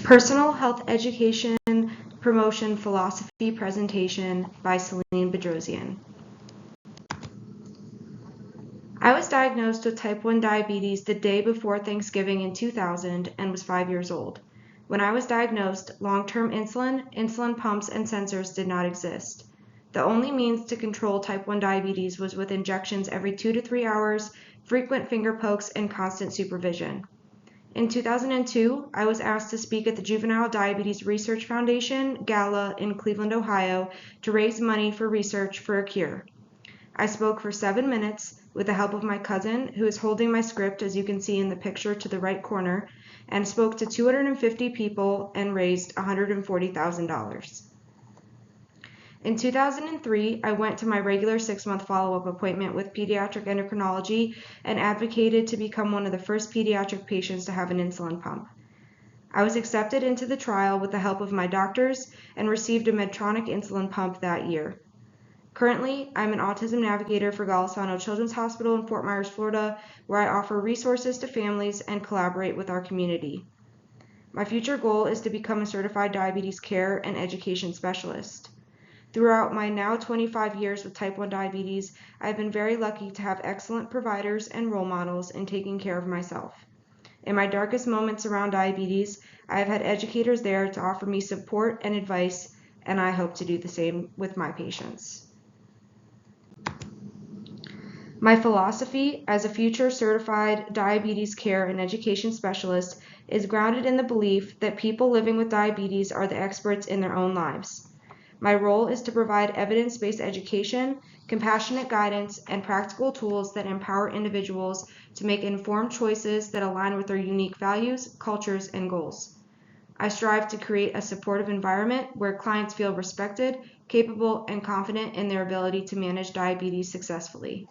Personal Health Education Promotion Philosophy Presentation by Celine Bedrosian. I was diagnosed with type 1 diabetes the day before Thanksgiving in 2000 and was 5 years old. When I was diagnosed, long-term insulin pumps, and sensors did not exist. The only means to control type 1 diabetes was with injections every 2 to 3 hours, frequent finger pokes, and constant supervision. In 2002, I was asked to speak at the Juvenile Diabetes Research Foundation Gala in Cleveland, Ohio, to raise money for research for a cure. I spoke for 7 minutes with the help of my cousin, who is holding my script, as you can see in the picture to the right corner, and spoke to 250 people and raised $140,000. In 2003, I went to my regular 6-month follow-up appointment with pediatric endocrinology and advocated to become one of the first pediatric patients to have an insulin pump. I was accepted into the trial with the help of my doctors and received a Medtronic insulin pump that year. Currently, I'm an autism navigator for Golisano Children's Hospital in Fort Myers, Florida, where I offer resources to families and collaborate with our community. My future goal is to become a certified diabetes care and education specialist. Throughout my now 25 years with type 1 diabetes, I've been very lucky to have excellent providers and role models in taking care of myself. In my darkest moments around diabetes, I have had educators there to offer me support and advice, and I hope to do the same with my patients. My philosophy as a future certified diabetes care and education specialist is grounded in the belief that people living with diabetes are the experts in their own lives. My role is to provide evidence-based education, compassionate guidance, and practical tools that empower individuals to make informed choices that align with their unique values, cultures, and goals. I strive to create a supportive environment where clients feel respected, capable, and confident in their ability to manage diabetes successfully.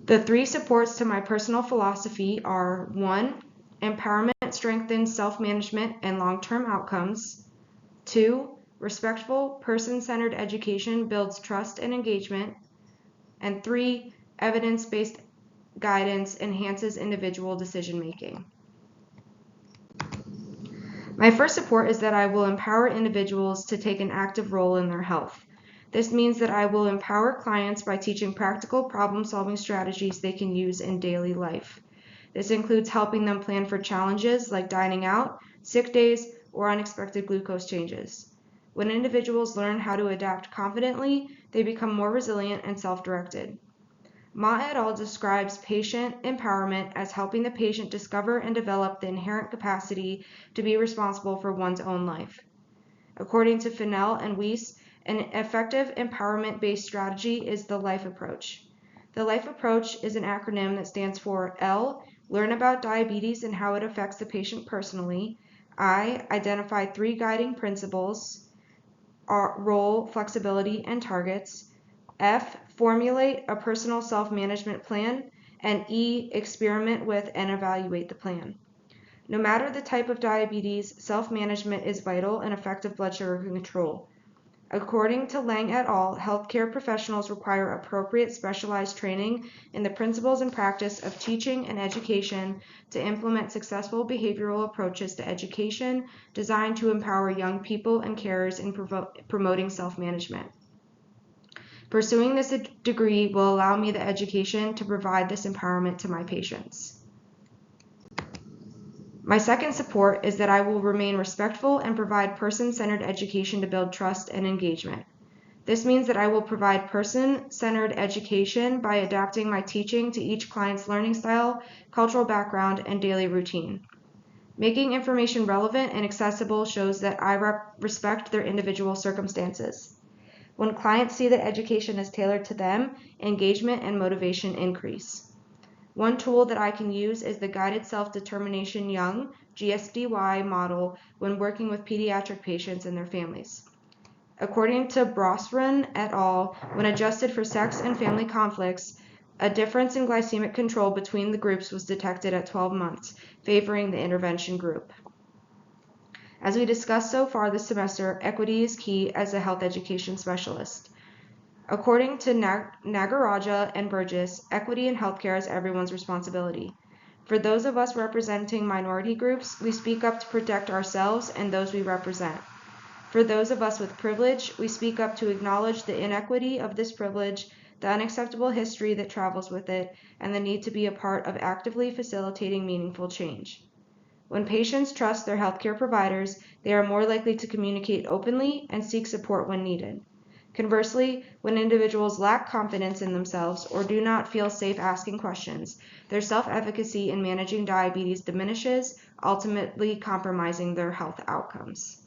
The 3 supports to my personal philosophy are: 1. Empowerment strengthens self-management and long-term outcomes. 2. Respectful, person-centered education builds trust and engagement. And 3. Evidence-based guidance enhances individual decision-making. My first support is that I will empower individuals to take an active role in their health. This means that I will empower clients by teaching practical problem-solving strategies they can use in daily life. This includes helping them plan for challenges like dining out, sick days, or unexpected glucose changes. When individuals learn how to adapt confidently, they become more resilient and self-directed. Ma et al. Describes patient empowerment as helping the patient discover and develop the inherent capacity to be responsible for one's own life. According to Fennell and Weiss, an effective empowerment-based strategy is the LIFE approach. The LIFE approach is an acronym that stands for L, learn about diabetes and how it affects the patient personally. I, identify 3 guiding principles, role, flexibility, and targets. F, formulate a personal self-management plan. And E, experiment with and evaluate the plan. No matter the type of diabetes, self-management is vital in effective blood sugar control. According to Lang et al., healthcare professionals require appropriate specialized training in the principles and practice of teaching and education to implement successful behavioral approaches to education designed to empower young people and carers in promoting self-management. Pursuing this degree will allow me the education to provide this empowerment to my patients. My second support is that I will remain respectful and provide person-centered education to build trust and engagement. This means that I will provide person-centered education by adapting my teaching to each client's learning style, cultural background, and daily routine. Making information relevant and accessible shows that I respect their individual circumstances. When clients see that education is tailored to them, engagement and motivation increase. One tool that I can use is the Guided Self-Determination Young GSDY model when working with pediatric patients and their families. According to Brosran et al., when adjusted for sex and family conflicts, a difference in glycemic control between the groups was detected at 12 months, favoring the intervention group. As we discussed so far this semester, equity is key as a health education specialist. According to Nagaraja and Burgess, equity in healthcare is everyone's responsibility. For those of us representing minority groups, we speak up to protect ourselves and those we represent. For those of us with privilege, we speak up to acknowledge the inequity of this privilege, the unacceptable history that travels with it, and the need to be a part of actively facilitating meaningful change. When patients trust their healthcare providers, they are more likely to communicate openly and seek support when needed. Conversely, when individuals lack confidence in themselves or do not feel safe asking questions, their self-efficacy in managing diabetes diminishes, ultimately compromising their health outcomes.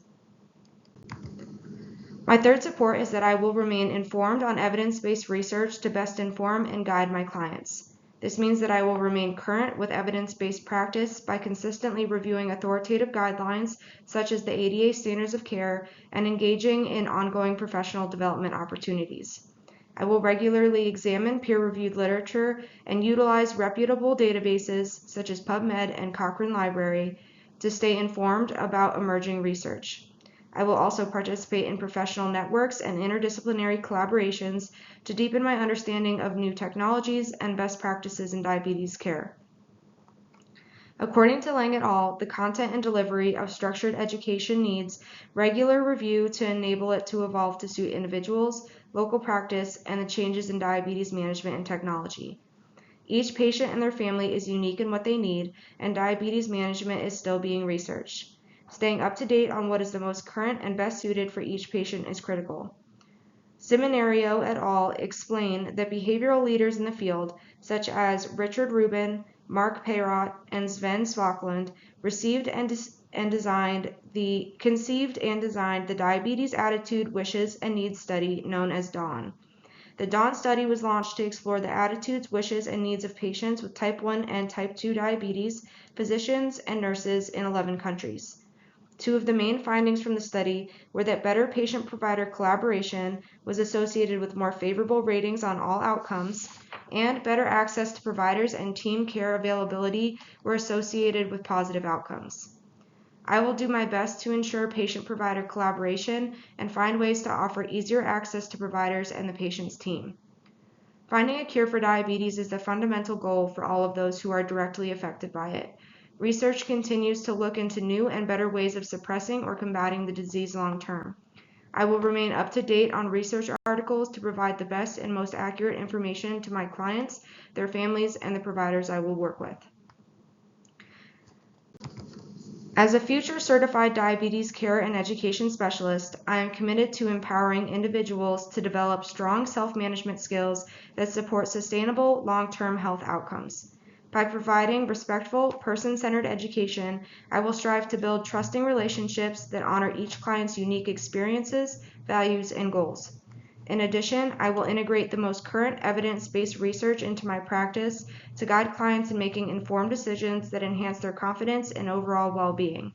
My third support is that I will remain informed on evidence-based research to best inform and guide my clients. This means that I will remain current with evidence-based practice by consistently reviewing authoritative guidelines such as the ADA Standards of Care and engaging in ongoing professional development opportunities. I will regularly examine peer-reviewed literature and utilize reputable databases such as PubMed and Cochrane Library to stay informed about emerging research. I will also participate in professional networks and interdisciplinary collaborations to deepen my understanding of new technologies and best practices in diabetes care. According to Lang et al., the content and delivery of structured education needs regular review to enable it to evolve to suit individuals, local practice, and the changes in diabetes management and technology. Each patient and their family is unique in what they need, and diabetes management is still being researched. Staying up to date on what is the most current and best suited for each patient is critical. Seminario et al. Explain that behavioral leaders in the field, such as Richard Rubin, Mark Peyrot, and Sven Svakland, conceived and designed the Diabetes Attitude, Wishes, and Needs study known as DAWN. The DAWN study was launched to explore the attitudes, wishes, and needs of patients with type 1 and type 2 diabetes, physicians, and nurses in 11 countries. Two of the main findings from the study were that better patient-provider collaboration was associated with more favorable ratings on all outcomes, and better access to providers and team care availability were associated with positive outcomes. I will do my best to ensure patient-provider collaboration and find ways to offer easier access to providers and the patient's team. Finding a cure for diabetes is the fundamental goal for all of those who are directly affected by it. Research continues to look into new and better ways of suppressing or combating the disease long term. I will remain up to date on research articles to provide the best and most accurate information to my clients, their families, and the providers I will work with. As a future certified diabetes care and education specialist, I am committed to empowering individuals to develop strong self-management skills that support sustainable long-term health outcomes. By providing respectful, person-centered education, I will strive to build trusting relationships that honor each client's unique experiences, values, and goals. In addition, I will integrate the most current evidence-based research into my practice to guide clients in making informed decisions that enhance their confidence and overall well-being.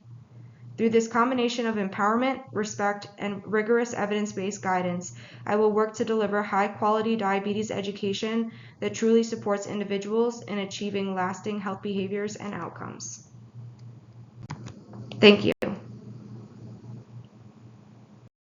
Through this combination of empowerment, respect, and rigorous evidence-based guidance, I will work to deliver high-quality diabetes education that truly supports individuals in achieving lasting health behaviors and outcomes. Thank you.